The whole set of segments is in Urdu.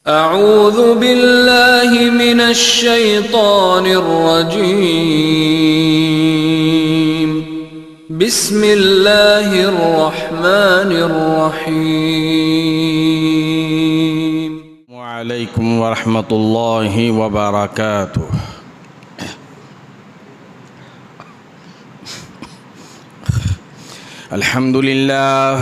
أعوذ بالله من الشيطان الرجيم. بسم الله الرحمن الرحيم. وعليكم ورحمة الله وبركاته. الحمد لله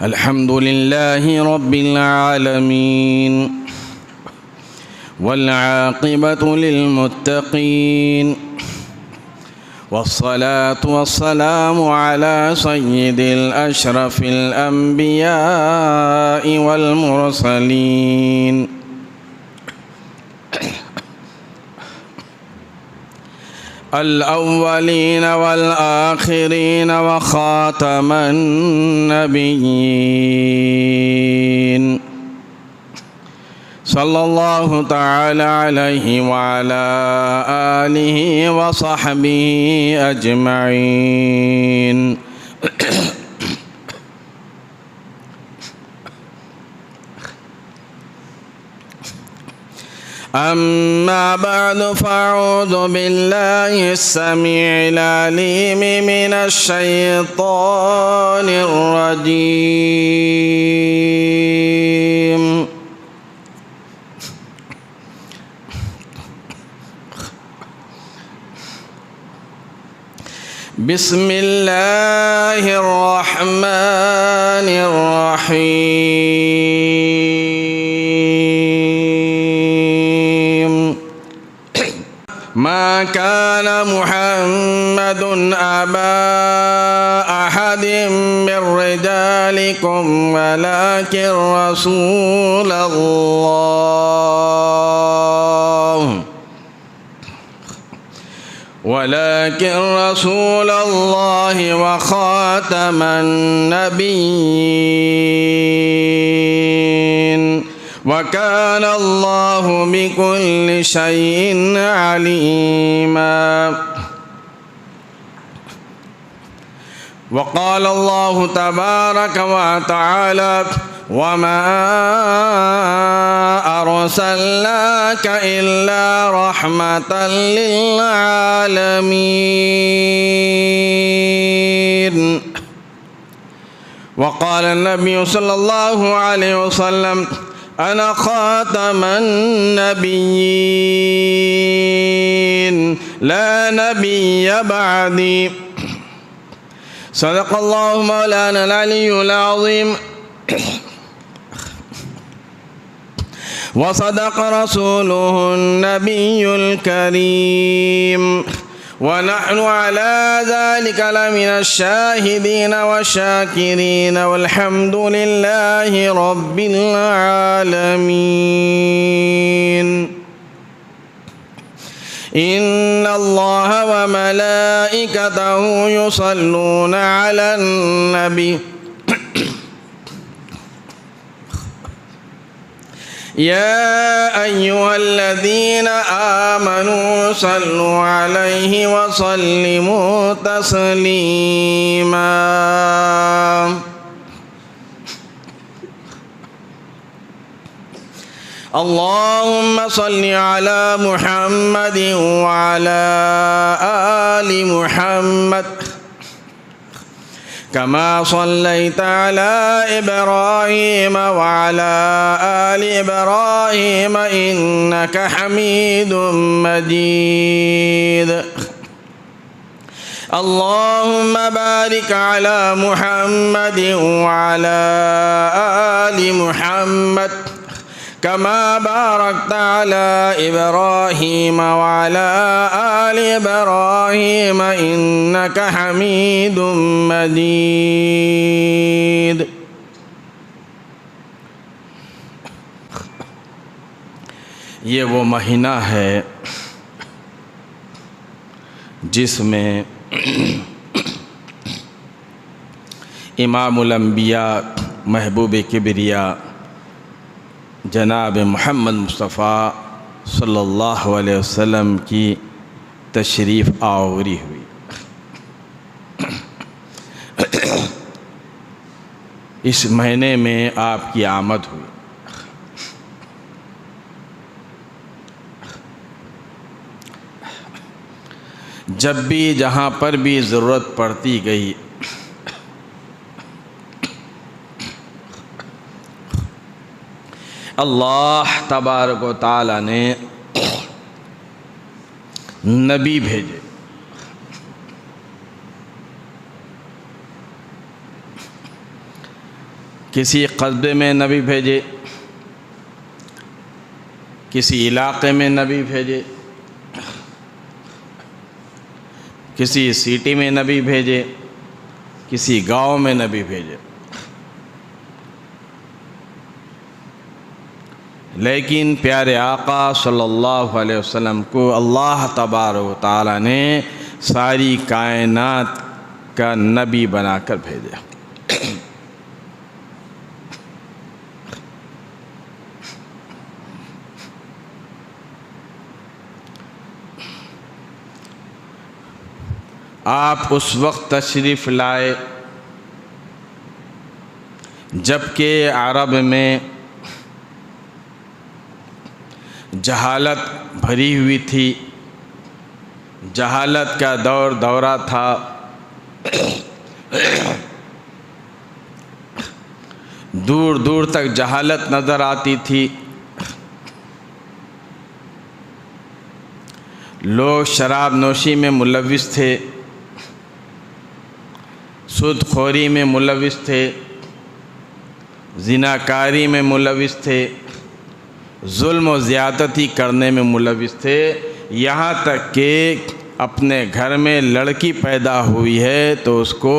الحمد لله رب العالمين، والعاقبة للمتقين، والصلاة والسلام على سيد الأشرف الأنبياء والمرسلين، الأولين والآخرين وخاتم النبيين، صلى الله تعالى عليه وعلى آله وصحبه أجمعين. أما بعد، فأعوذ بالله السميع العليم من الشيطان الرجيم. بسم الله الرحمن الرحيم. ما كان محمد أبا أحد من رجالكم ولكن رسول الله وخاتم النبيين، وكان الله بكل شيء عليما. وقال الله تبارك وتعالى: وما أرسلناك إلا رحمة للعالمين. وقال النبي صلى الله عليه وسلم: أنا خاتم النبيين لا نبي بعدي. صدق الله مولانا العلي العظيم، وصدق رسوله النبي الكريم، ونحن على ذلك لمن الشاهدين والشاكرين، والحمد لله رب العالمين. إن الله وملائكته يصلون على النبي يا أيها الذين آمنوا صلوا عليه وسلموا تسليما. اللهم صل على محمد وعلى آل محمد كما صليت على إبراهيم وعلى آل إبراهيم إنك حميد مجيد. اللهم بارك على محمد وعلى آل محمد كما باركت على إبراهيم وعلى آل إبراهيم إنك حميد مجيد. یہ وہ مہینہ ہے جس میں امام الانبیاء محبوب کبریا جناب محمد مصطفیٰ صلی اللہ علیہ وسلم کی تشریف آوری ہوئی. اس مہینے میں آپ کی آمد ہوئی۔ جب بھی جہاں پر بھی ضرورت پڑتی گئی اللہ تبارک و تعالی نے نبی بھیجے۔ کسی قصبے میں نبی بھیجے، کسی علاقے میں نبی بھیجے، کسی سٹی میں نبی بھیجے، کسی گاؤں میں نبی بھیجے، لیکن پیارے آقا صلی اللہ علیہ وسلم کو اللہ تبارک و تعالی نے ساری کائنات کا نبی بنا کر بھیجا۔ آپ اس وقت تشریف لائے جبکہ عرب میں جہالت بھری ہوئی تھی، جہالت کا دورہ تھا۔ دور دور تک جہالت نظر آتی تھی۔ لوگ شراب نوشی میں ملوث تھے، سود خوری میں ملوث تھے، زناکاری میں ملوث تھے، ظلم و زیادتی کرنے میں ملوث تھے، یہاں تک کہ اپنے گھر میں لڑکی پیدا ہوئی ہے تو اس کو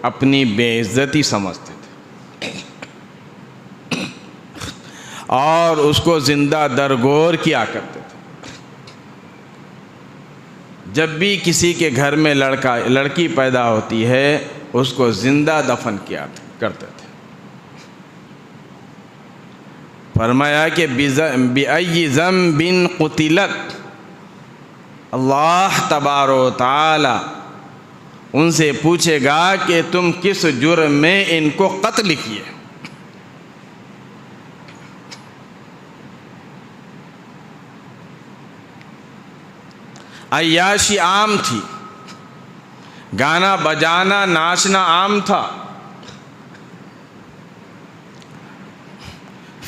اپنی بے عزتی سمجھتے تھے اور اس کو زندہ درگور کیا کرتے تھے۔ جب بھی کسی کے گھر میں لڑکی پیدا ہوتی ہے اس کو زندہ دفن کیا کرتے تھے۔ فرمایا کہ بِأَيِّ ذَنبٍ قُتِلَتْ، اللہ تبارک و تعالی ان سے پوچھے گا کہ تم کس جرم میں ان کو قتل کیے۔ عیاشی عام تھی، گانا بجانا ناچنا عام تھا،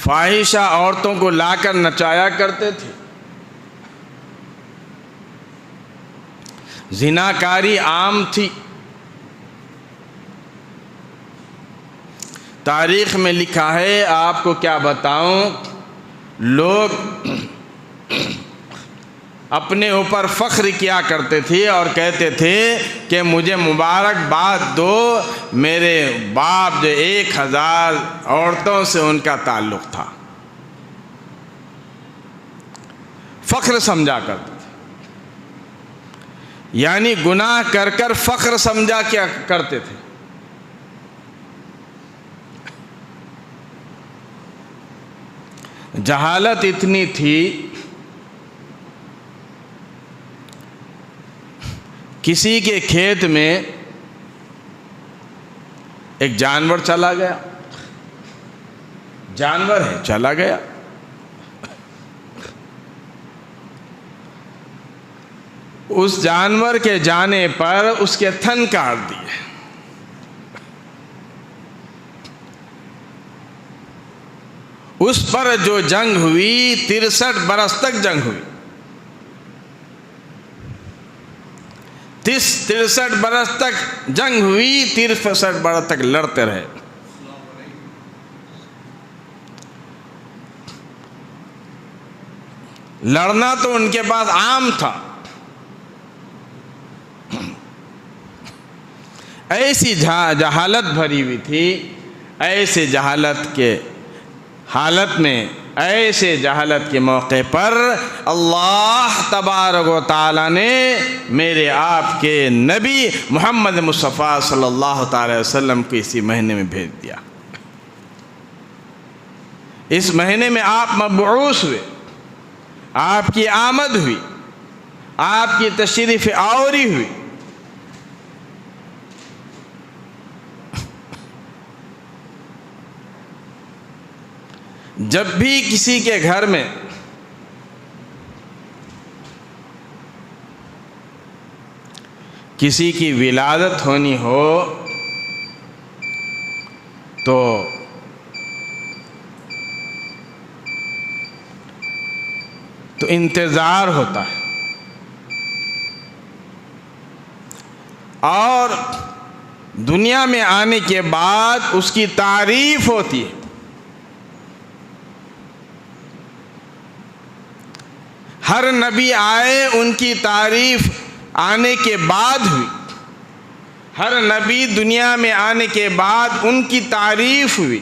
فاحشہ عورتوں کو لا کر نچایا کرتے تھے، زناکاری عام تھی۔ تاریخ میں لکھا ہے، آپ کو کیا بتاؤں، لوگ اپنے اوپر فخر کیا کرتے تھے اور کہتے تھے کہ مجھے مبارکباد دو، میرے باپ جو 1000 عورتوں سے ان کا تعلق تھا، فخر سمجھا کرتے تھے، یعنی گناہ کر کر فخر سمجھا کیا کرتے تھے۔ جہالت اتنی تھی، کسی کے کھیت میں ایک جانور چلا گیا، جانور ہے چلا گیا، اس جانور کے جانے پر اس کے تھن کاٹ دیے، اس پر جو جنگ ہوئی 63 برس تک جنگ ہوئی، 63 برس تک جنگ ہوئی، 63 برس تک لڑتے رہے۔ لڑنا تو ان کے پاس عام تھا۔ ایسی جہالت بھری ہوئی تھی، ایسے جہالت کے حالت میں، ایسے جہالت کے موقع پر اللہ تبارک و تعالی نے میرے آپ کے نبی محمد مصطفیٰ صلی اللہ تعالی وسلم کو اسی مہینے میں بھیج دیا۔ اس مہینے میں آپ مبعوث ہوئے، آپ کی آمد ہوئی، آپ کی تشریف آوری ہوئی۔ جب بھی کسی کے گھر میں کسی کی ولادت ہونی ہو تو انتظار ہوتا ہے، اور دنیا میں آنے کے بعد اس کی تعریف ہوتی ہے۔ ہر نبی آئے ان کی تعریف آنے کے بعد ہوئی، ہر نبی دنیا میں آنے کے بعد ان کی تعریف ہوئی،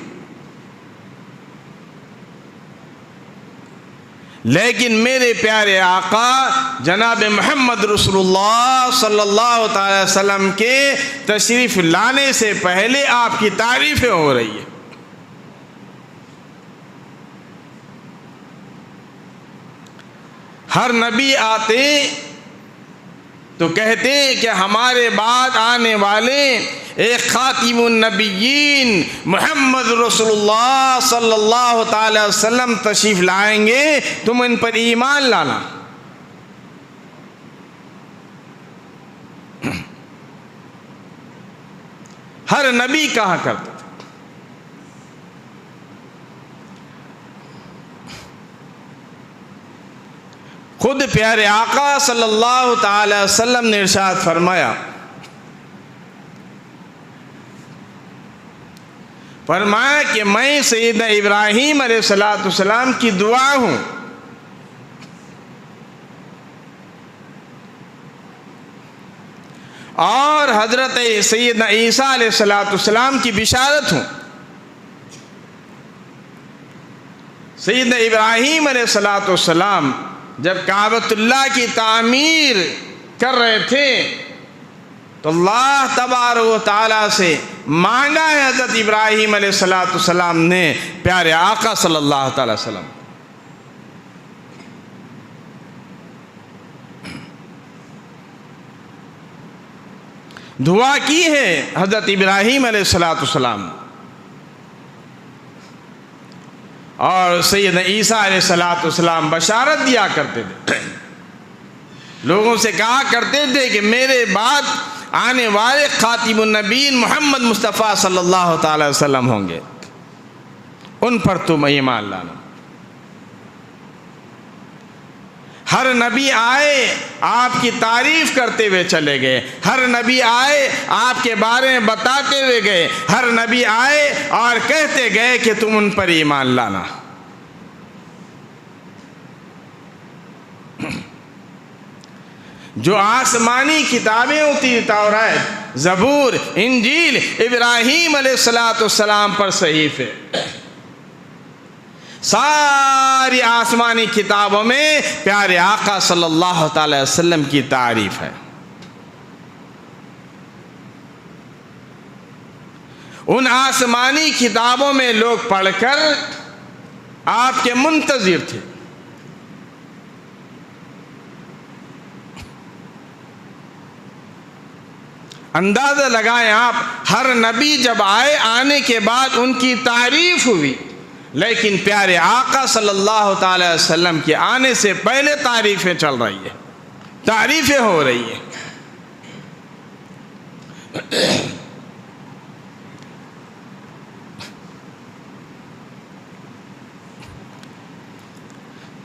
لیکن میرے پیارے آقا جناب محمد رسول اللہ صلی اللہ تعالی وسلم کے تشریف لانے سے پہلے آپ کی تعریفیں ہو رہی ہیں۔ ہر نبی آتے تو کہتے کہ ہمارے بعد آنے والے ایک خاتم النبیین محمد رسول اللہ صلی اللہ تعالی وسلم تشریف لائیں گے، تم ان پر ایمان لانا۔ ہر نبی کہا کرتا تھا۔ خود پیارے آقا صلی اللہ تعالی وسلم نے ارشاد فرمایا کہ میں سیدنا ابراہیم علیہ السلام کی دعا ہوں، اور حضرت سیدنا عیسیٰ علیہ السلام کی بشارت ہوں۔ سیدنا ابراہیم علیہ السلام جب کعبۃ اللہ کی تعمیر کر رہے تھے تو اللہ تبارک و تعالیٰ سے مانگا ہے حضرت ابراہیم علیہ السلام نے پیارے آقا صلی اللہ تعالی وسلم، دعا کی ہے حضرت ابراہیم علیہ السلام، اور سیدنا عیسیٰ علیہ السلام بشارت دیا کرتے تھے، لوگوں سے کہا کرتے تھے کہ میرے بعد آنے والے خاتم النبیین محمد مصطفیٰ صلی اللہ تعالی وسلم ہوں گے، ان پر تم ایمان لانا۔ ہر نبی آئے آپ کی تعریف کرتے ہوئے چلے گئے، ہر نبی آئے آپ کے بارے میں بتاتے ہوئے گئے، ہر نبی آئے اور کہتے گئے کہ تم ان پر ایمان لانا۔ جو آسمانی کتابیں ہوتی، تورات، زبور، انجیل، ابراہیم علیہ السلام پر صحیفے، ساری آسمانی کتابوں میں پیارے آقا صلی اللہ تعالی وسلم کی تعریف ہے۔ ان آسمانی کتابوں میں لوگ پڑھ کر آپ کے منتظر تھے۔ اندازہ لگائیں آپ، ہر نبی جب آئے، آنے کے بعد ان کی تعریف ہوئی، لیکن پیارے آقا صلی اللہ تعالی وسلم کے آنے سے پہلے تعریفیں چل رہی ہیں، تعریفیں ہو رہی ہیں۔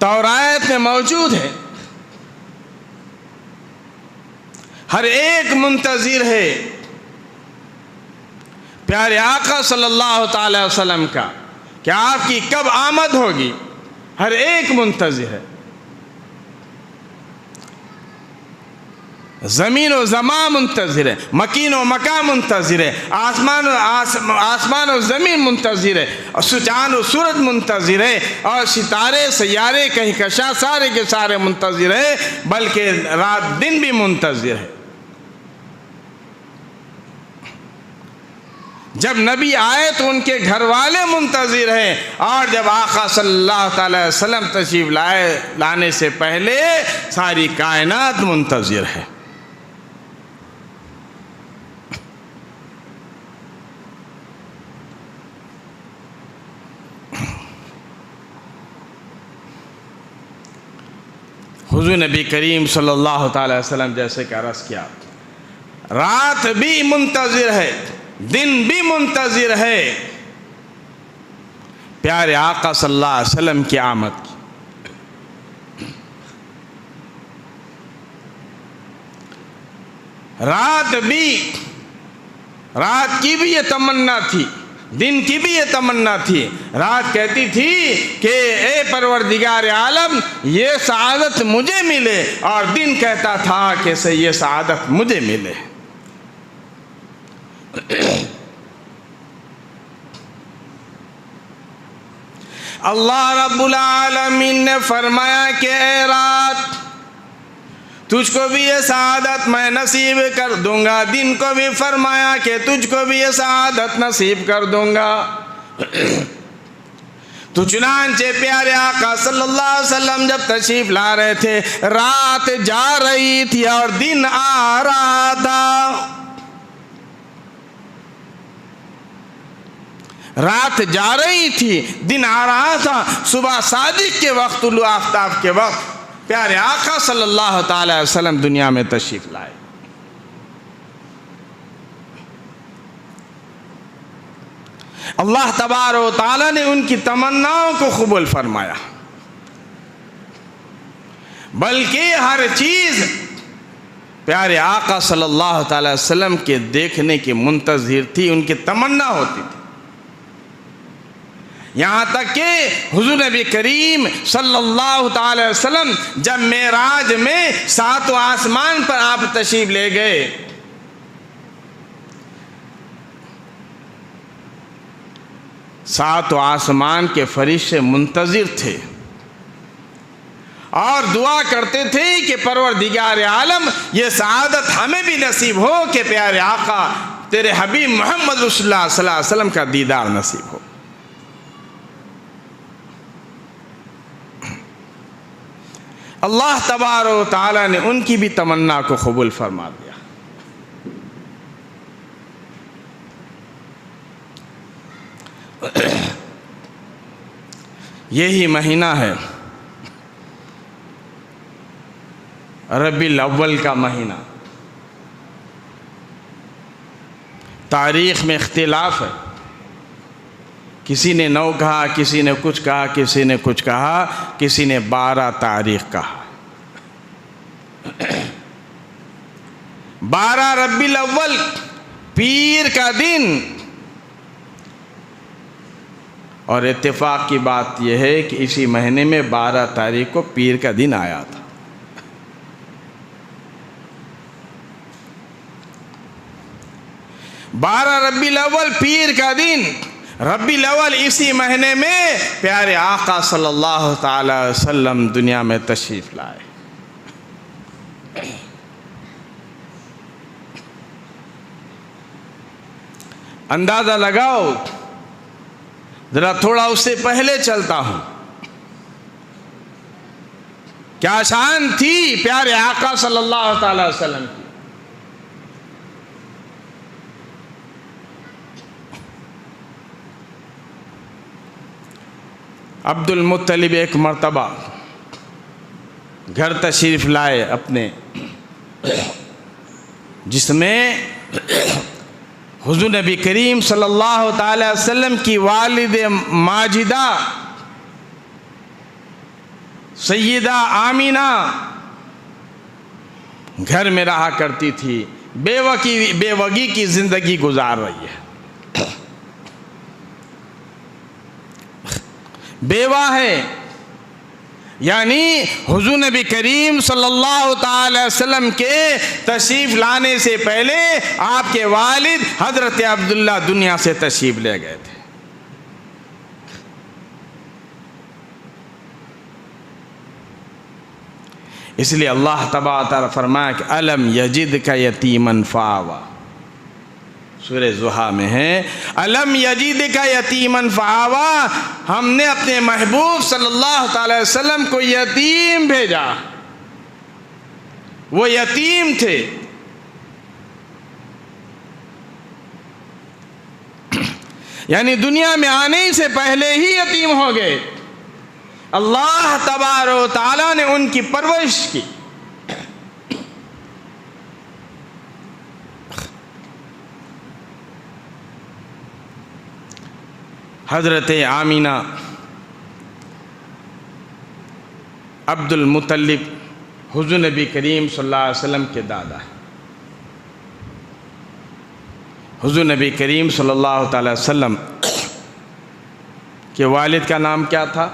تورات میں موجود ہے، ہر ایک منتظر ہے پیارے آقا صلی اللہ تعالی وسلم کا کہ آپ کی کب آمد ہوگی، ہر ایک منتظر ہے۔ زمین و زمان منتظر ہے، مکین و مکان منتظر ہے، آسمان و زمین منتظر ہے، اور چاند و سورج منتظر ہے، اور ستارے سیارے کہکشاں سارے کے سارے منتظر ہے، بلکہ رات دن بھی منتظر ہے۔ جب نبی آئے تو ان کے گھر والے منتظر ہیں، اور جب آقا صلی اللہ تعالی وسلم تشریف لانے سے پہلے ساری کائنات منتظر ہے۔ حضور نبی کریم صلی اللہ تعالی وسلم جیسے کہ عرض کیا، رات بھی منتظر ہے، دن بھی منتظر ہے پیارے آقا صلی اللہ علیہ وسلم کی آمد کی۔ رات کی بھی یہ تمنا تھی، دن کی بھی یہ تمنا تھی۔ رات کہتی تھی کہ اے پروردگار عالم یہ سعادت مجھے ملے، اور دن کہتا تھا کہ یہ سعادت مجھے ملے۔ اللہ رب العالمین نے فرمایا کہ اے رات تجھ کو بھی یہ سعادت میں نصیب کر دوں گا، دن کو بھی فرمایا کہ تجھ کو بھی یہ سعادت نصیب کر دوں گا۔ تو چنانچہ پیارے آقا صلی اللہ علیہ وسلم جب تشریف لا رہے تھے، رات جا رہی تھی اور دن آ رہا تھا۔ رات جا رہی تھی، دن آ رہا تھا۔ صبح صادق کے وقت، طلوع آفتاب کے وقت پیارے آقا صلی اللہ تعالی وسلم دنیا میں تشریف لائے۔ اللہ تبارک و تعالی نے ان کی تمناؤں کو قبول فرمایا، بلکہ ہر چیز پیارے آقا صلی اللہ تعالی وسلم کے دیکھنے کی منتظر تھی، ان کی تمنا ہوتی تھی۔ یہاں تک کہ حضور نبی کریم صلی اللہ تعالی وسلم جب معراج میں ساتوں آسمان پر آپ تشریف لے گئے، ساتوں آسمان کے فرشتے منتظر تھے اور دعا کرتے تھے کہ پروردگار عالم یہ سعادت ہمیں بھی نصیب ہو کہ پیارے آقا تیرے حبیب محمد رسول اللہ صلی اللہ علیہ وسلم کا دیدار نصیب ہو۔ اللہ تبارک و تعالی نے ان کی بھی تمنا کو قبول فرما دیا۔ یہی مہینہ ہے ربیع الاول کا مہینہ۔ تاریخ میں اختلاف ہے، کسی نے 9 کہا، کسی نے کچھ کہا، کسی نے کچھ کہا، کسی نے 12 تاریخ کہا۔ 12 ربیع الاول پیر کا دن، اور اتفاق کی بات یہ ہے کہ اسی مہینے میں 12 تاریخ کو پیر کا دن آیا تھا۔ ربیع الاول پیر کا دن، ربیع الاول اسی مہینے میں پیارے آقا صلی اللہ تعالی وسلم دنیا میں تشریف لائے۔ اندازہ لگاؤ، ذرا تھوڑا اس سے پہلے چلتا ہوں، کیا شان تھی پیارے آقا صلی اللہ تعالی وسلم کی۔ عبد المطلب ایک مرتبہ گھر تشریف لائے اپنے، جس میں حضور نبی کریم صلی اللہ تعالی وسلم کی والد ماجدہ سیدہ آمینہ گھر میں رہا کرتی تھی، بیوگی کی زندگی گزار رہی ہے، بیوہ ہے۔ یعنی حضور نبی کریم صلی اللہ تعالی وسلم کے تشریف لانے سے پہلے آپ کے والد حضرت عبداللہ دنیا سے تشریف لے گئے تھے۔ اس لیے اللہ تبارک و تعالی فرمایا کہ الم یجدک یتیما فآویٰ، سورہ ضحیٰ میں ہے الم یجدک یتیما فآویٰ، ہم نے اپنے محبوب صلی اللہ تعالی وسلم کو یتیم بھیجا، وہ یتیم تھے۔ یعنی دنیا میں آنے سے پہلے ہی یتیم ہو گئے۔ اللہ تبارک و تعالیٰ نے ان کی پرورش کی۔ حضرت آمینہ عبد المطلب حضور نبی کریم صلی اللہ علیہ وسلم کے دادا ہیں۔ حضور نبی کریم صلی اللہ تعالی وسلم کے والد کا نام کیا تھا؟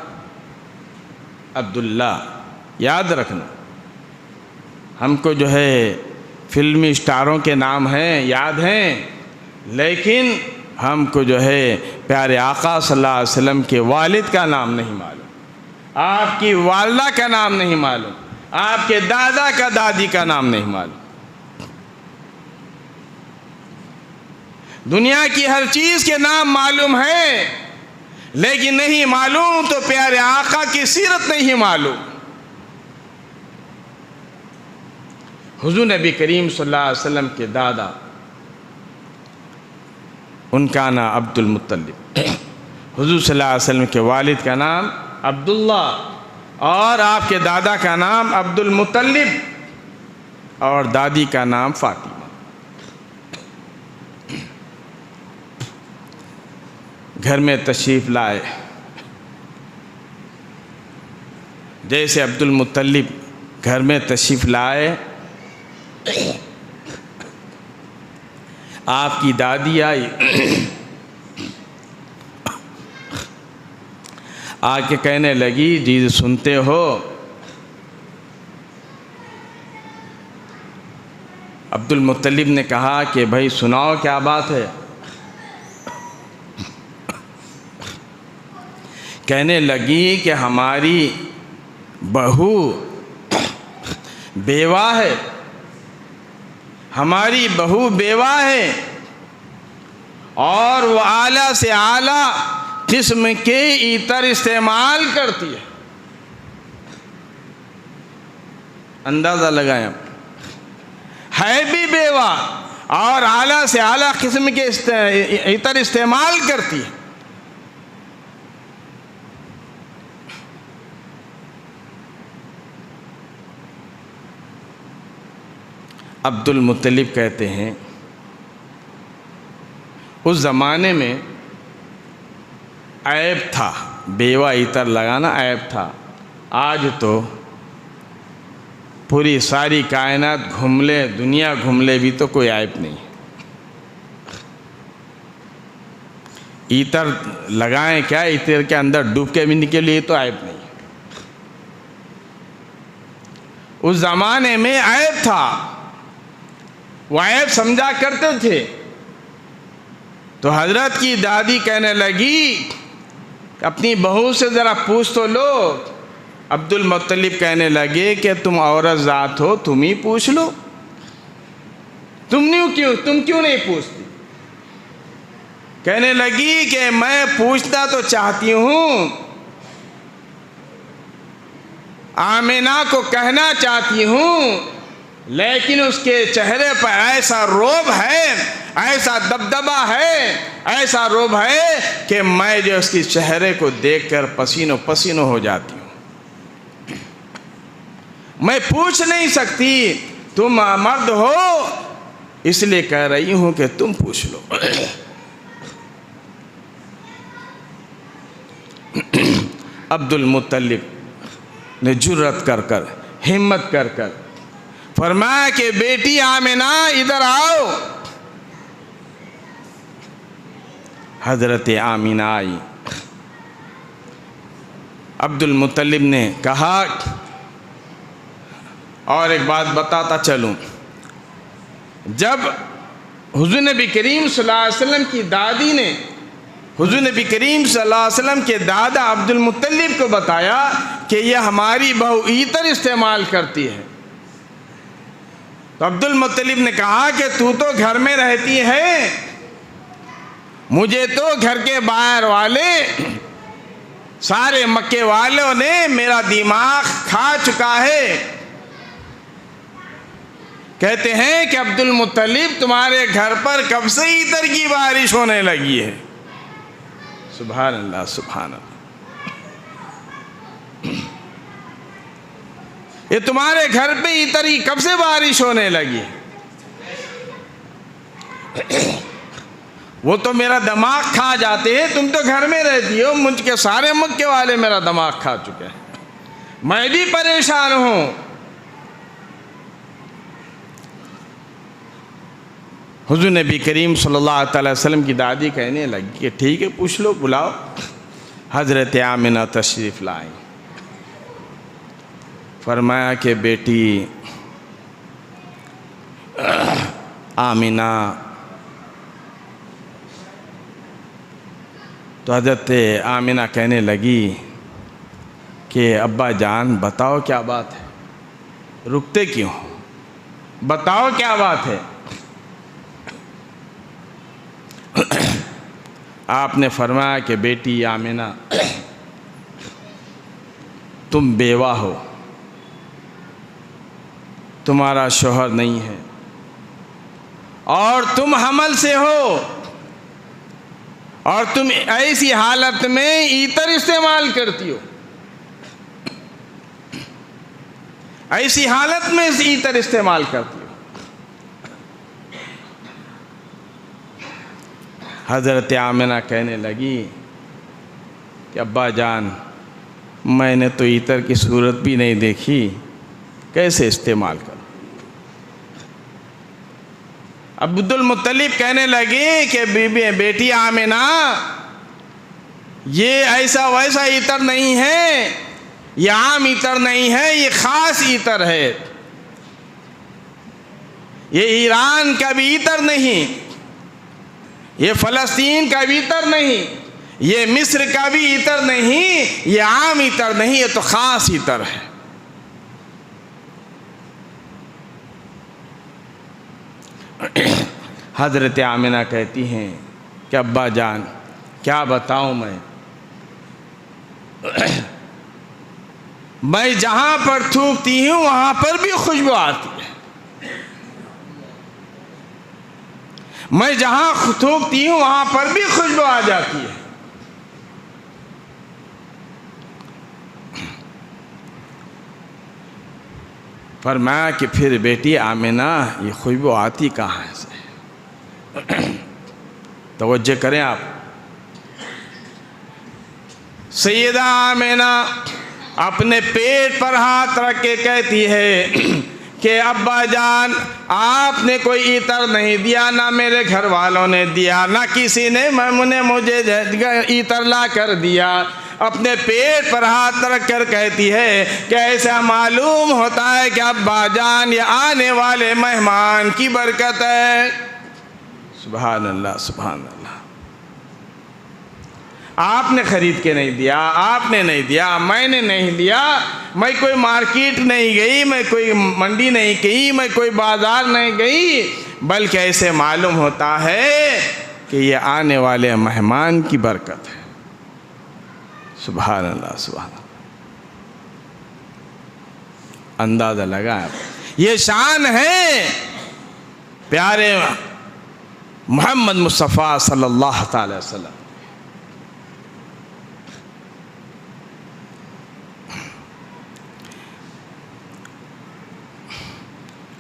عبداللہ۔ یاد رکھنا، ہم کو جو ہے فلمی اسٹاروں کے نام ہیں یاد ہیں، لیکن ہم کو جو ہے پیارے آقا صلی اللہ علیہ وسلم کے والد کا نام نہیں معلوم، آپ کی والدہ کا نام نہیں معلوم، آپ کے دادا کا دادی کا نام نہیں معلوم۔ دنیا کی ہر چیز کے نام معلوم ہے، لیکن نہیں معلوم تو پیارے آقا کی سیرت نہیں معلوم۔ حضور نبی کریم صلی اللہ علیہ وسلم کے دادا، ان کا نام عبد المطلب، حضور صلی اللہ علیہ وسلم کے والد کا نام عبداللہ، اور آپ کے دادا کا نام عبد المطلب، اور دادی کا نام فاطمہ۔ گھر میں تشریف لائے، جیسے عبد المطلب گھر میں تشریف لائے، آپ کی دادی آئی، آ کے کہنے لگی جی سنتے ہو؟ عبد المطلب نے کہا کہ بھائی سناؤ کیا بات ہے؟ کہنے لگی کہ ہماری بہو بیوہ ہے، ہماری بہو بیوہ ہے، اور وہ اعلیٰ سے اعلیٰ قسم کے عطر استعمال کرتی ہے۔ اندازہ لگائیں، ہے بھی بیوہ اور اعلیٰ سے اعلیٰ قسم کے عطر استعمال کرتی ہے۔ عبد المطلب کہتے ہیں اس زمانے میں عیب تھا، بیوہ عطر لگانا عیب تھا۔ آج تو پوری ساری کائنات گھوم لے، دنیا گھوم لے بھی تو کوئی عیب نہیں۔ عطر لگائیں کیا، عطر کے اندر ڈوب کے بھی نکلے تو عیب نہیں۔ اس زمانے میں عیب تھا، وہ عیب سمجھا کرتے تھے۔ تو حضرت کی دادی کہنے لگی اپنی بہو سے ذرا پوچھ تو لو۔ عبد المطلب کہنے لگے کہ تم عورت ذات ہو، تم ہی پوچھ لو، تم کیوں نہیں پوچھتی؟ کہنے لگی کہ میں پوچھنا تو چاہتی ہوں، آمینہ کو کہنا چاہتی ہوں، لیکن اس کے چہرے پر ایسا روب ہے، ایسا دبدبہ ہے، ایسا روب ہے کہ میں جو اس کی چہرے کو دیکھ کر پسینو پسینو ہو جاتی ہوں۔ میں پوچھ نہیں سکتی، تم مرد ہو اس لیے کہہ رہی ہوں کہ تم پوچھ لو۔ عبد المطلب نے جرأت کر کر، ہمت کر کر فرمایا کہ بیٹی آمنہ ادھر آؤ۔ حضرت آمینہ آئی۔ عبد المطلب نے کہا، اور ایک بات بتاتا چلوں، جب حضور نبی کریم صلی اللہ علیہ وسلم کی دادی نے حضور نبی کریم صلی اللہ علیہ وسلم کے دادا عبد المطلب کو بتایا کہ یہ ہماری بہو عطر استعمال کرتی ہے، تو عبد المطلب نے کہا کہ تو گھر میں رہتی ہے، مجھے تو گھر کے باہر والے سارے مکے والوں نے میرا دماغ کھا چکا ہے۔ کہتے ہیں کہ عبد المطلب تمہارے گھر پر کب سے عطر کی بارش ہونے لگی ہے؟ سبحان اللہ، سبحان اللہ۔ یہ تمہارے گھر پہ عطر کی کب سے بارش ہونے لگی؟ وہ تو میرا دماغ کھا جاتے ہیں، تم تو گھر میں رہتی ہو، مجھ کے سارے مکے والے میرا دماغ کھا چکے ہیں، میں بھی پریشان ہوں۔ حضور نبی کریم صلی اللہ تعالی وسلم کی دادی کہنے لگی کہ ٹھیک ہے پوچھ لو، بلاؤ۔ حضرت آمنہ تشریف لائیں، فرمایا کہ بیٹی آمنہ، تو حضرت آمنہ کہنے لگی کہ ابا جان بتاؤ کیا بات ہے، رکتے کیوں، بتاؤ کیا بات ہے۔ آپ نے فرمایا کہ بیٹی آمنہ تم بیوہ ہو، تمہارا شوہر نہیں ہے، اور تم حمل سے ہو، اور تم ایسی حالت میں عطر استعمال کرتی ہو، ایسی حالت میں عطر استعمال کرتی ہو۔ حضرت آمنہ کہنے لگی کہ ابا جان میں نے تو عطر کی صورت بھی نہیں دیکھی، کیسے استعمال کروں۔ عبد المطلب کہنے لگے کہ بیٹی آمنہ یہ ایسا ویسا عطر نہیں ہے، یہ عام عطر نہیں ہے، یہ خاص عطر ہے، یہ ایران کا بھی عطر نہیں، یہ فلسطین کا بھی عطر نہیں، یہ مصر کا بھی عطر نہیں، یہ عام عطر نہیں، یہ تو خاص عطر ہے۔ حضرت آمنہ کہتی ہیں کہ ابا جان کیا بتاؤں میں جہاں پر تھوکتی ہوں وہاں پر بھی خوشبو آتی ہے، میں جہاں تھوکتی ہوں وہاں پر بھی خوشبو آ جاتی ہے۔ فرمایا کہ پھر بیٹی آمنہ یہ خوشبو آتی کہاں سے؟ توجہ کریں آپ، سیدہ آمنہ اپنے پیٹ پر ہاتھ رکھ کے کہتی ہے کہ ابا جان آپ نے کوئی عطر نہیں دیا، نہ میرے گھر والوں نے دیا، نہ کسی نے مجھے عطر لا کر دیا۔ اپنے پیٹ پر ہاتھ رکھ کر کہتی ہے کہ ایسا معلوم ہوتا ہے کہ ابا جان یہ آنے والے مہمان کی برکت ہے۔ سبحان اللہ سبحان اللہ۔ آپ نے خرید کے نہیں دیا، آپ نے نہیں دیا، میں نے نہیں دیا، میں کوئی مارکیٹ نہیں گئی، میں کوئی منڈی نہیں گئی، میں کوئی بازار نہیں گئی، بلکہ ایسے معلوم ہوتا ہے کہ یہ آنے والے مہمان کی برکت ہے۔ سبحان اللہ سبحان اللہ۔ اندازہ لگا یہ شان ہے پیارے محمد مصطفیٰ صلی اللہ تعالی وسلم۔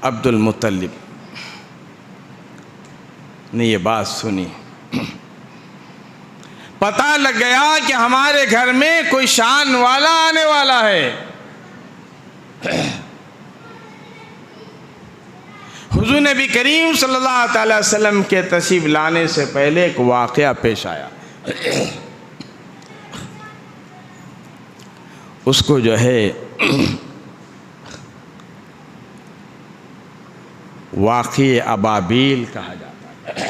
عبد المطلب نے یہ بات سنی، پتہ لگ گیا کہ ہمارے گھر میں کوئی شان والا آنے والا ہے۔ حضور نبی کریم صلی اللہ تعالی وسلم کے تشریف لانے سے پہلے ایک واقعہ پیش آیا، اس کو جو ہے واقعہ ابابیل کہا جاتا ہے۔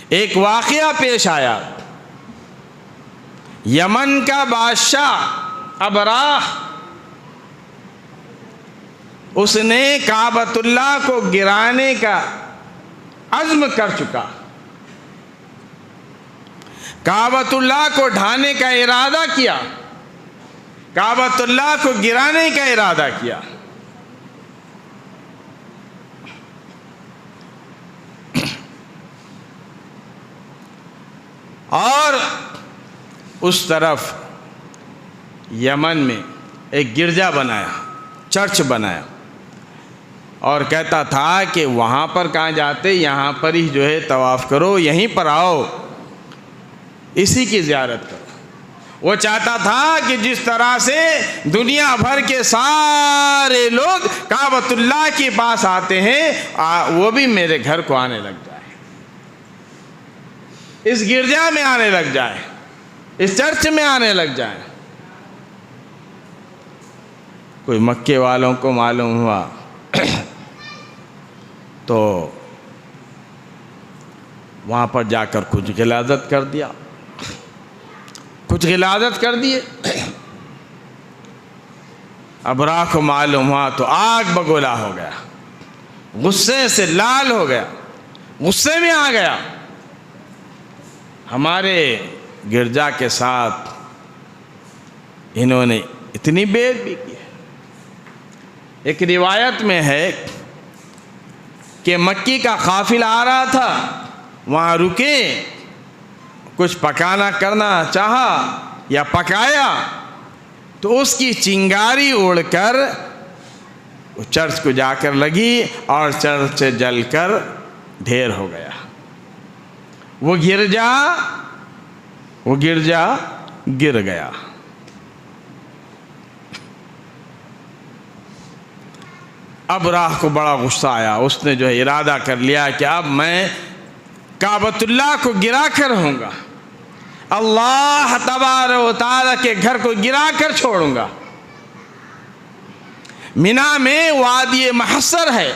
ایک واقعہ پیش آیا، یمن کا بادشاہ ابراہ، اس نے کعبۃ اللہ کو گرانے کا عزم کر چکا، کعبۃ اللہ کو ڈھانے کا ارادہ کیا، کعبۃ اللہ کو گرانے کا ارادہ کیا۔ اور اس طرف یمن میں ایک گرجا بنایا، چرچ بنایا، اور کہتا تھا کہ وہاں پر کہاں جاتے، یہاں پر ہی جو ہے طواف کرو، یہیں پر آؤ، اسی کی زیارت کرو۔ وہ چاہتا تھا کہ جس طرح سے دنیا بھر کے سارے لوگ کعبۃ اللہ کے پاس آتے ہیں وہ بھی میرے گھر کو آنے لگ جائے، اس گرجا میں آنے لگ جائے، اس چرچ میں آنے لگ جائے۔ کوئی مکے والوں کو معلوم ہوا تو وہاں پر جا کر کچھ غلاظت کر دیا، کچھ غلاظت کر دیے۔ ابراہ کو معلوم ہوا تو آگ بگولا ہو گیا، غصے سے لال ہو گیا، غصے میں آ گیا۔ ہمارے گرجا کے ساتھ انہوں نے اتنی بے ادبی کی ہے۔ ایک روایت میں ہے کہ مکی کا قافلہ آ رہا تھا، وہاں رکے، کچھ پکانا کرنا چاہا یا پکایا تو اس کی چنگاری اڑ کر چرچ کو جا کر لگی اور چرچ جل کر ڈھیر ہو گیا۔ وہ گرجا گر گیا۔ ابراہ کو بڑا غصہ آیا، اس نے جو ہے ارادہ کر لیا کہ اب میں کعبۃ اللہ کو گرا کر ہوں گا، اللہ تبارک و تعالیٰ کے گھر کو گرا کر چھوڑوں گا۔ مینا میں وادی محصر ہے،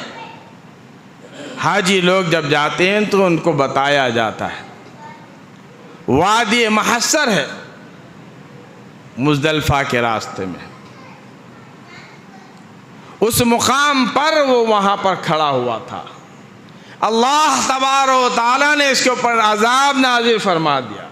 حاجی لوگ جب جاتے ہیں تو ان کو بتایا جاتا ہے وادی محصر ہے مزدلفہ کے راستے میں۔ اس مقام پر وہ وہاں پر کھڑا ہوا تھا، اللہ تبارک و تعالیٰ نے اس کے اوپر عذاب نازل فرما دیا۔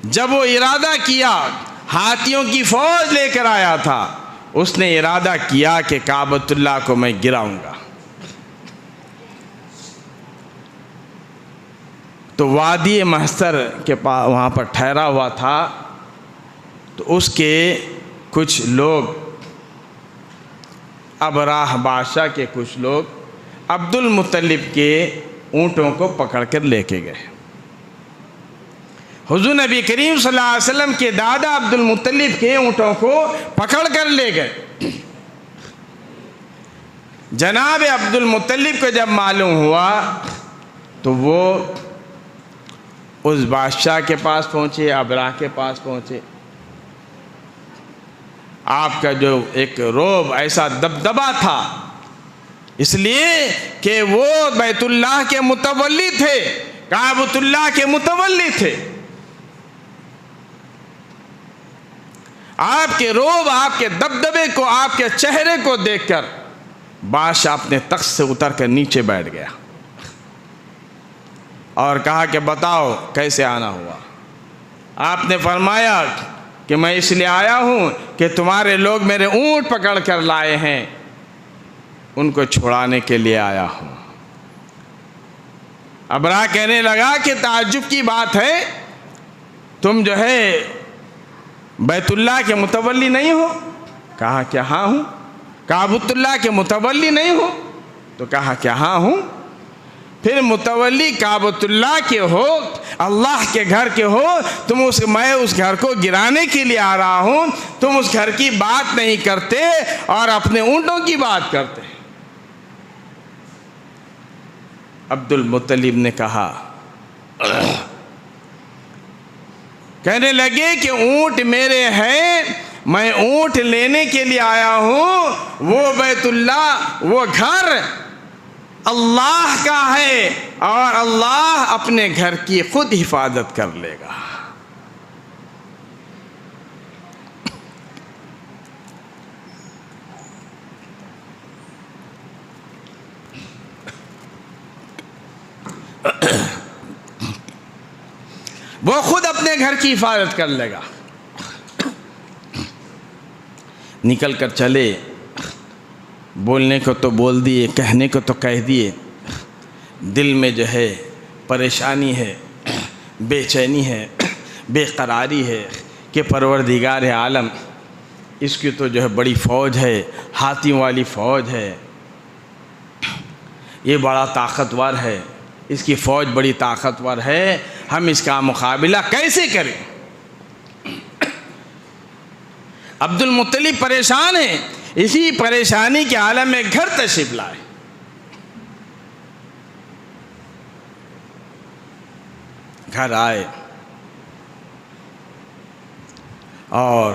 جب وہ ارادہ کیا، ہاتھیوں کی فوج لے کر آیا تھا، اس نے ارادہ کیا کہ کعبۃ اللہ کو میں گراؤں گا۔ تو وادی محصر کے پاس وہاں پر ٹھہرا ہوا تھا، تو اس کے کچھ لوگ، ابراہ بادشاہ کے کچھ لوگ عبد المطلب کے اونٹوں کو پکڑ کر لے کے گئے۔ حضور نبی کریم صلی اللہ علیہ وسلم کے دادا عبد المطلب کے اونٹوں کو پکڑ کر لے گئے۔ جناب عبد المطلب کو جب معلوم ہوا تو وہ اس بادشاہ کے پاس پہنچے، ابراہ کے پاس پہنچے۔ آپ کا جو ایک رعب، ایسا دبدبا تھا، اس لیے کہ وہ بیت اللہ کے متولی تھے، کعبۃ اللہ کے متولی تھے۔ آپ کے رعب، آپ کے دبدبے کو، آپ کے چہرے کو دیکھ کر بادشاہ اپنے تخت سے اتر کر نیچے بیٹھ گیا اور کہا کہ بتاؤ کیسے آنا ہوا۔ آپ نے فرمایا کہ میں اس لیے آیا ہوں کہ تمہارے لوگ میرے اونٹ پکڑ کر لائے ہیں، ان کو چھڑانے کے لیے آیا ہوں۔ ابراہ کہنے لگا کہ تعجب کی بات ہے، تم جو ہے بیت اللہ کے متولی نہیں ہو؟ کہا کہ ہاں ہوں۔ کعبۃ اللہ کے متولی نہیں ہو؟ تو کہا کہ ہاں ہوں۔ پھر متولی کعبۃ اللہ کے ہو، اللہ کے گھر کے ہو، میں اس گھر کو گرانے کے لیے آ رہا ہوں، تم اس گھر کی بات نہیں کرتے اور اپنے اونٹوں کی بات کرتے۔ عبد المطلب نے کہا، کہنے لگے کہ اونٹ میرے ہیں، میں اونٹ لینے کے لیے آیا ہوں، وہ بیت اللہ، وہ گھر اللہ کا ہے اور اللہ اپنے گھر کی خود حفاظت کر لے گا۔ وہ خود اپنے گھر کی حفاظت کر لے گا۔ نکل کر چلے، بولنے کو تو بول دیے، کہنے کو تو کہہ دیے، دل میں جو ہے پریشانی ہے، بے چینی ہے، بے قراری ہے کہ پروردگار عالم اس کی تو جو ہے بڑی فوج ہے، ہاتھیوں والی فوج ہے، یہ بڑا طاقتور ہے، اس کی فوج بڑی طاقتور ہے، ہم اس کا مقابلہ کیسے کریں؟ عبد المطلب پریشان ہیں، اسی پریشانی کے عالم میں گھر تشریف لائے۔ گھر آئے اور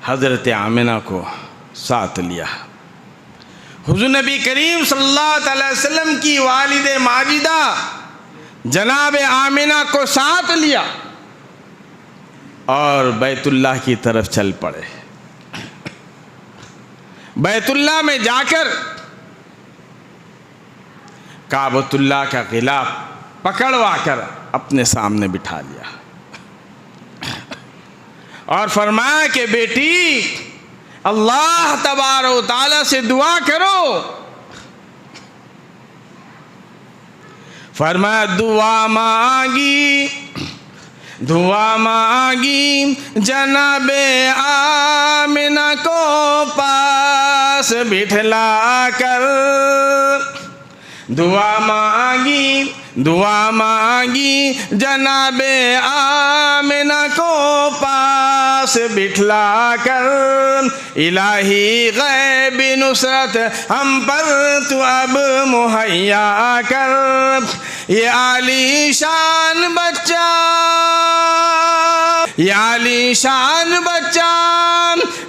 حضرت آمنہ کو ساتھ لیا۔ حضور نبی کریم صلی اللہ علیہ وسلم کی والد ماجدہ جناب آمنہ کو ساتھ لیا اور بیت اللہ کی طرف چل پڑے۔ بیت اللہ میں جا کر کعبۃ اللہ کا غلاف پکڑوا کر اپنے سامنے بٹھا لیا اور فرمایا کہ بیٹی اللہ تبارک و تعالیٰ سے دعا کرو۔ فرمایا دعا مانگی جناب آمنہ کو پاس بٹھلا کر، دعا مانگی جناب آمنہ کو پاس بٹھلا کر، الہی غیب نصرت ہم پر تو اب مہیا کر، یہ عالی شان بچہ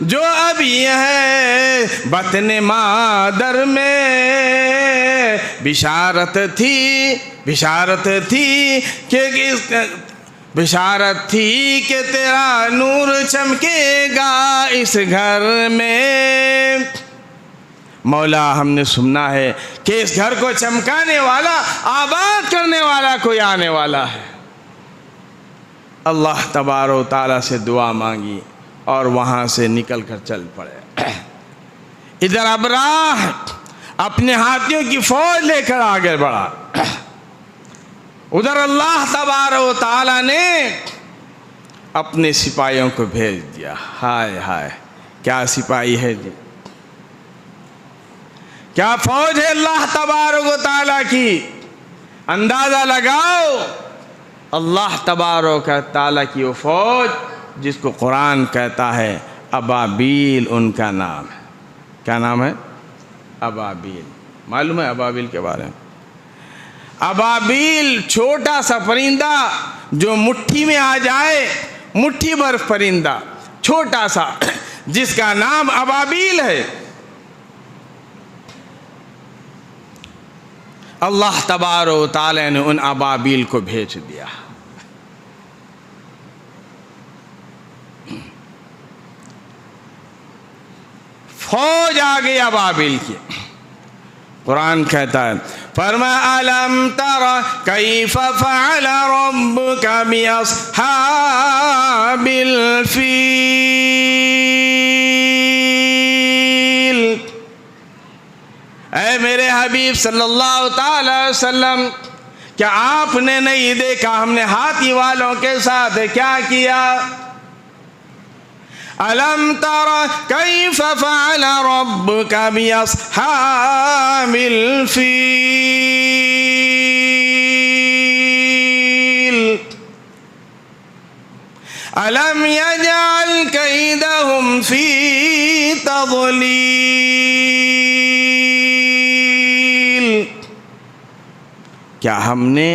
جو ابھی ہے بطن مادر میں، بشارت تھی کہ تیرا نور چمکے گا اس گھر میں۔ مولا ہم نے سننا ہے کہ اس گھر کو چمکانے والا، آباد کرنے والا کوئی آنے والا ہے۔ اللہ تبارک و تعالیٰ سے دعا مانگی اور وہاں سے نکل کر چل پڑے۔ ادھر ابراہ اپنے ہاتھیوں کی فوج لے کر آگے بڑھا، ادھر اللہ تبارک و تعالیٰ نے اپنے سپاہیوں کو بھیج دیا۔ ہائے ہائے کیا سپاہی ہے جی، کیا فوج ہے اللہ تبارک و تعالیٰ کی، اندازہ لگاؤ۔ اللہ تبارک و تعالیٰ کی وہ فوج جس کو قرآن کہتا ہے ابابیل ان کا نام ہے۔ کیا نام ہے؟ ابابیل۔ معلوم ہے ابابیل کے بارے میں؟ ابابیل چھوٹا سا پرندہ جو مٹھی میں آ جائے، مٹھی بھر پرندہ چھوٹا سا، جس کا نام ابابیل ہے۔ اللہ تبارک و تعالی نے ان ابابیل کو بھیج دیا۔ فوج آ گئی ابابیل کی۔ قرآن کہتا ہے فرمایا الم تر کیف فعل ربک باصحاب الفیل۔ اے میرے حبیب صلی اللہ تعالی وسلم، کیا آپ نے نہیں دیکھا ہم نے ہاتھی والوں کے ساتھ کیا کیا؟ الم تر کیف فعل ربک باصحاب الفیل الم یجعل کیدہم فی تضلیل۔ کیا ہم نے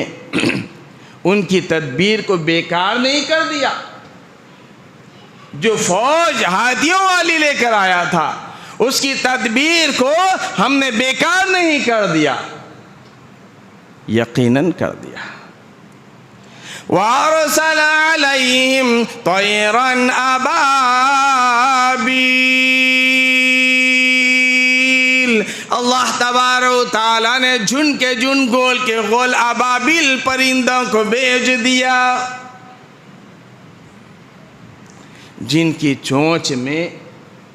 ان کی تدبیر کو بیکار نہیں کر دیا؟ جو فوج ہاتھیوں والی لے کر آیا تھا اس کی تدبیر کو ہم نے بیکار نہیں کر دیا، یقیناً کر دیا۔ وَأَرْسَلَ عَلَيْهِمْ طَيْرًا أَبَابِيل۔ اللہ تبارک و تعالیٰ نے جھن کے جھن گول کے گول ابابیل پرندوں کو بھیج دیا، جن کی چونچ میں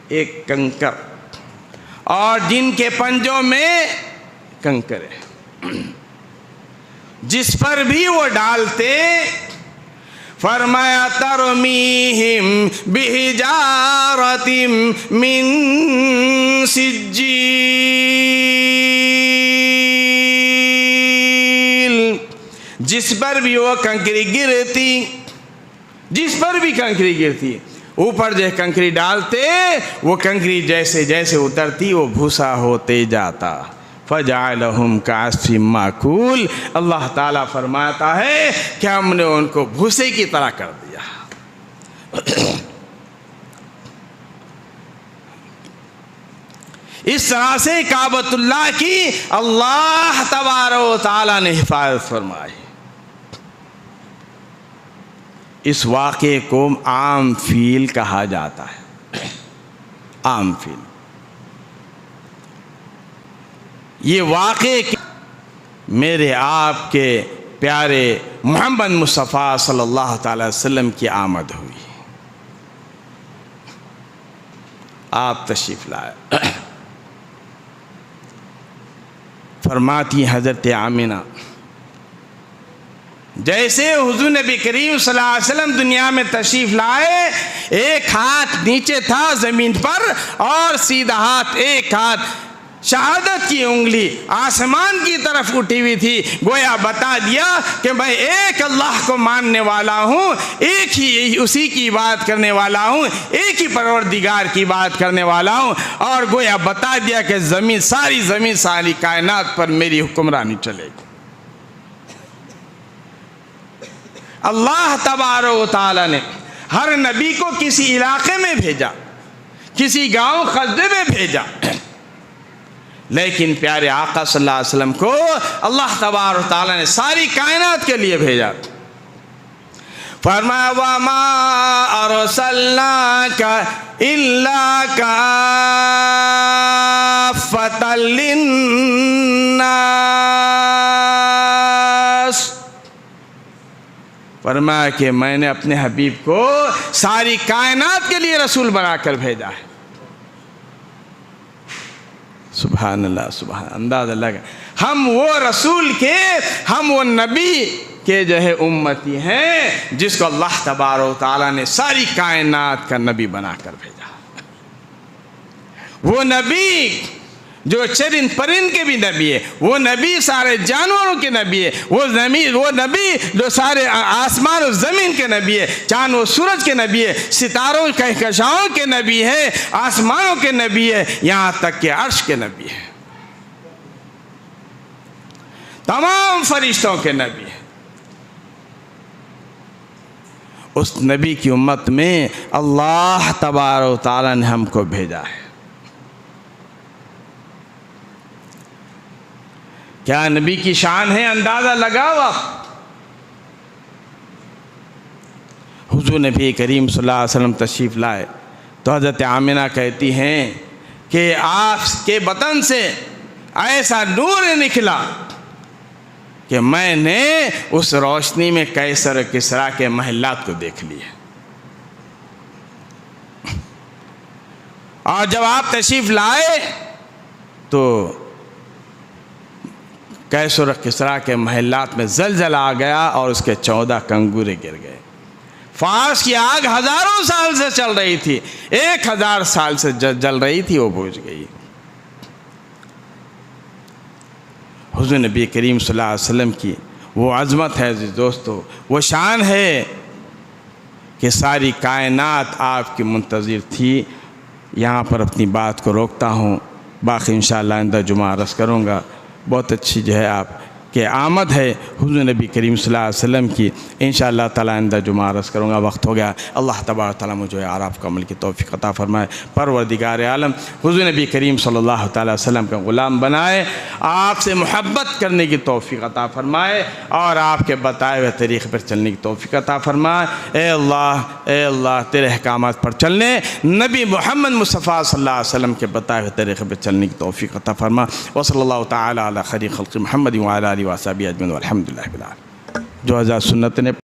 ایک کنکر اور جن کے پنجوں میں کنکر ہے، جس پر بھی وہ ڈالتے، فرمایا ترمیہم بحجارۃ من سجیل، جس پر بھی وہ کنکری گرتی، جس پر بھی کنکری گرتی، اوپر جو کنکری ڈالتے، وہ کنکری جیسے جیسے اترتی وہ بھوسا ہوتے جاتا، فَجَعَلَهُمْ كَعَصْفٍ مَّأْكُولٍ۔ اللہ تعالیٰ فرماتا ہے کہ ہم نے ان کو بھوسے کی طرح کر دیا۔ اس طرح سے کعبۃ اللہ کی اللہ تبارک و تعالیٰ نے حفاظت فرمائی۔ اس واقعے کو عام فیل کہا جاتا ہے، عام فیل۔ یہ واقعے میرے آپ کے پیارے محمد مصطفیٰ صلی اللہ تعالی وسلم کی آمد ہوئی، آپ تشریف لائے۔ فرماتی حضرت آمنہ، جیسے حضور نبی کریم صلی اللہ علیہ وسلم دنیا میں تشریف لائے، ایک ہاتھ نیچے تھا زمین پر اور سیدھا ہاتھ، ایک ہاتھ شہادت کی انگلی آسمان کی طرف اٹھی ہوئی تھی، گویا بتا دیا کہ میں ایک اللہ کو ماننے والا ہوں، ایک ہی اسی کی عبادت کرنے والا ہوں، ایک ہی پروردگار کی عبادت کرنے والا ہوں، اور گویا بتا دیا کہ زمین ساری کائنات پر میری حکمرانی چلے گی۔ اللہ تبارک و تعالیٰ نے ہر نبی کو کسی علاقے میں بھیجا، کسی گاؤں قصبے میں بھیجا، لیکن پیارے آقا صلی اللہ علیہ وسلم کو اللہ تبارک و تعالیٰ نے ساری کائنات کے لیے بھیجا۔ فرمایا وَمَا أَرْسَلْنَاكَ إِلَّا كَافَّةً لِلنَّاسِ، فرمایا کہ میں نے اپنے حبیب کو ساری کائنات کے لیے رسول بنا کر بھیجا ہے۔ سبحان اللہ، سبحان، اندازہ لگا ہم وہ رسول کے، ہم وہ نبی کے جو ہے امتی ہیں جس کو اللہ تبارک و تعالیٰ نے ساری کائنات کا نبی بنا کر بھیجا۔ وہ نبی جو چرند پرند کے بھی نبی ہے، وہ نبی سارے جانوروں کے نبی ہے، وہ نبی جو سارے آسمان و زمین کے نبی ہے، چاند و سورج کے نبی ہے، ستاروں کہکشاؤں کے نبی ہے، آسمانوں کے نبی ہے، یہاں تک کہ عرش کے نبی ہے، تمام فرشتوں کے نبی ہے۔ اس نبی کی امت میں اللہ تبارک و تعالیٰ نے ہم کو بھیجا ہے۔ کیا نبی کی شان ہے، اندازہ لگاؤ آپ۔ حضور نبی کریم صلی اللہ علیہ وسلم تشریف لائے تو حضرت آمنہ کہتی ہیں کہ آپ کے بطن سے ایسا نور نکلا کہ میں نے اس روشنی میں قیصر و کسریٰ کے محلات کو دیکھ لیا، اور جب آپ تشریف لائے تو قیصر و کسریٰ کے محلات میں زلزلہ آ گیا اور اس کے 14 کنگورے گر گئے۔ فارس کی آگ ہزاروں سال سے چل رہی تھی، 1000 سال سے جل رہی تھی، وہ بجھ گئی۔ حضور نبی کریم صلی اللہ علیہ وسلم کی وہ عظمت ہے عزیز دوستو، وہ شان ہے کہ ساری کائنات آپ کی منتظر تھی۔ یہاں پر اپنی بات کو روکتا ہوں، باقی انشاءاللہ آئندہ جمعہ عرض کروں گا۔ بہت اچھی جو ہے آپ کہ آمد ہے حضور نبی کریم صلی اللہ علیہ وسلم کی، انشاءاللہ تعالیٰ آئندہ جمعہ عرض کروں گا، وقت ہو گیا۔ اللہ تبارک تعالیٰ مجھے اعراف کا عمل کی توفیق عطا فرمائے۔ پروردگار عالم حضور نبی کریم صلی اللہ تعالیٰ وسلم کا غلام بنائے، آپ سے محبت کرنے کی توفیق عطا فرمائے، اور آپ کے بتائے ہوئے طریقے پر چلنے کی توفیق عطا فرمائے۔ اے اللہ تیرے احکامات پر چلنے، نبی محمد مصطفیٰ صلی اللہ علیہ وسلم کے بتائے ہوئے طریقے پر چلنے کی توفیق عطا فرما۔ وصلی اللہ تعالیٰ علی خیر خلق محمد وعلی آلہ وصحبہ اجمعین والحمد للہ رب العالمین۔ جو حضرات سنت نے